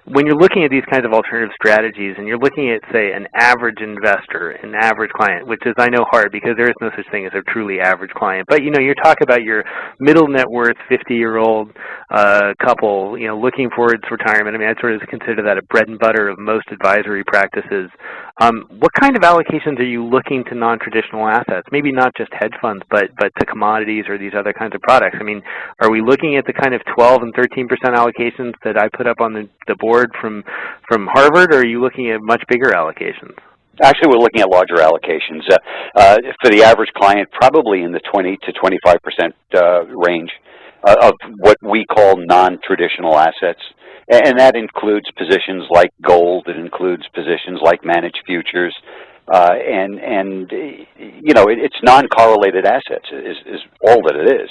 when you're looking at these kinds of alternative strategies and you're looking at, say, an average investor, an average client, which is, I know, hard because there is no such thing as a truly average client, but, you're talking about your middle net worth 50-year-old couple, looking for its retirement. I mean, I'd sort of consider that a bread and butter of most advisory practices. What kind of allocations are you looking to non-traditional assets? Maybe not just hedge funds, but to commodities or these other kinds of products. I mean, are we looking at the kind of 12 and 13% allocations that I put up on the board from Harvard, or are you looking at much bigger allocations? Actually, we're looking at larger allocations. For the average client, probably in the 20 to 25% range of what we call non-traditional assets. And that includes positions like gold. It includes positions like managed futures. It's non-correlated assets is all that it is.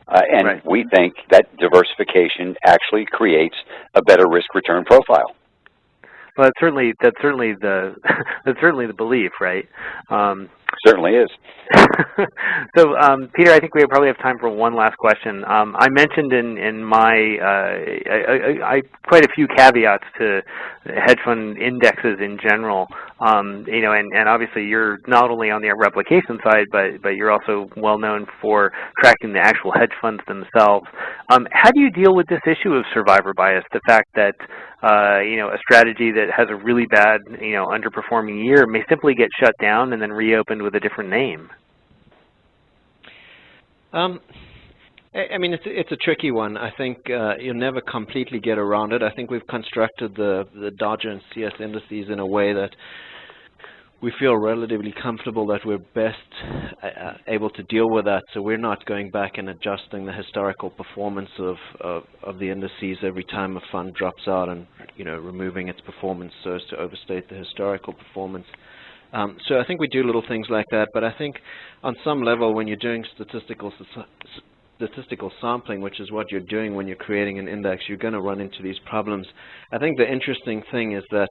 And right. We think that diversification actually creates a better risk-return profile. Well, that's certainly the belief, right? Certainly is. So, Peter, I think we probably have time for one last question. I mentioned in my quite a few caveats to hedge fund indexes in general. You know, and obviously you're not only on the replication side, but you're also well known for tracking the actual hedge funds themselves. How do you deal with this issue of survivor bias? The fact that you know, a strategy that has a really bad, you know, underperforming year may simply get shut down and then reopened with a different name. I mean, it's a tricky one. I think you'll never completely get around it. I think we've constructed the Dow Jones CS indices in a way that we feel relatively comfortable that we're best able to deal with that. So we're not going back and adjusting the historical performance of the indices every time a fund drops out and, you know, removing its performance so as to overstate the historical performance. So I think we do little things like that. But I think on some level, when you're doing statistical sampling, which is what you're doing when you're creating an index, you're going to run into these problems. I think the interesting thing is that,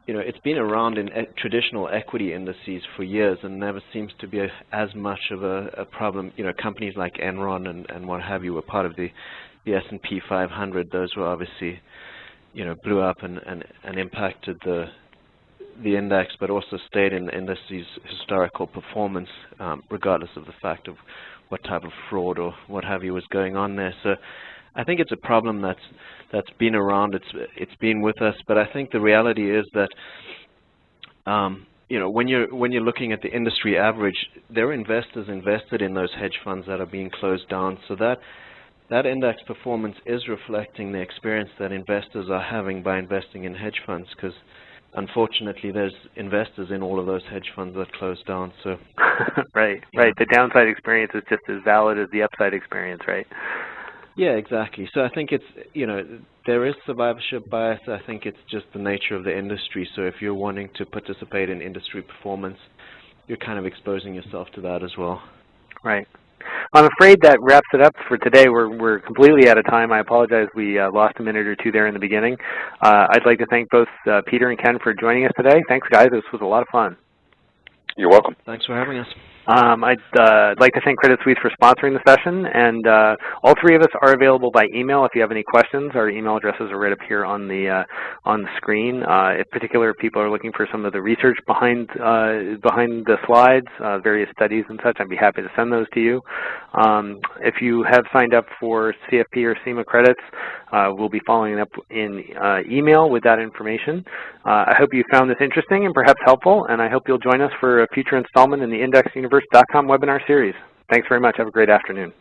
you know, it's been around in traditional equity indices for years and never seems to be as much of a problem. You know, companies like Enron and what have you were part of the S&P 500. Those were obviously, you know, blew up and impacted the index, but also stayed in the indices' historical performance, regardless of the fact of what type of fraud or what have you was going on there. So I think it's a problem that's been around. It's been with us, but I think the reality is that you know, when you're looking at the industry average, there are investors invested in those hedge funds that are being closed down. So that index performance is reflecting the experience that investors are having by investing in hedge funds, because unfortunately there's investors in all of those hedge funds that closed down. So right. The downside experience is just as valid as the upside experience, right? Yeah, exactly. So I think it's, you know, there is survivorship bias. I think it's just the nature of the industry. So if you're wanting to participate in industry performance, you're kind of exposing yourself to that as well. Right. I'm afraid that wraps it up for today. We're completely out of time. I apologize. We lost a minute or two there in the beginning. I'd like to thank both Peter and Ken for joining us today. Thanks, guys. This was a lot of fun. You're welcome. Thanks for having us. I'd like to thank Credit Suisse for sponsoring the session, and all three of us are available by email if you have any questions. Our email addresses are right up here on the screen. In particular, people are looking for some of the research behind the slides, various studies and such. I'd be happy to send those to you. If you have signed up for CFP or CIMA credits, we'll be following up in email with that information. I hope you found this interesting and perhaps helpful, and I hope you'll join us for a future installment in the IndexUniverse.com webinar series. Thanks very much. Have a great afternoon.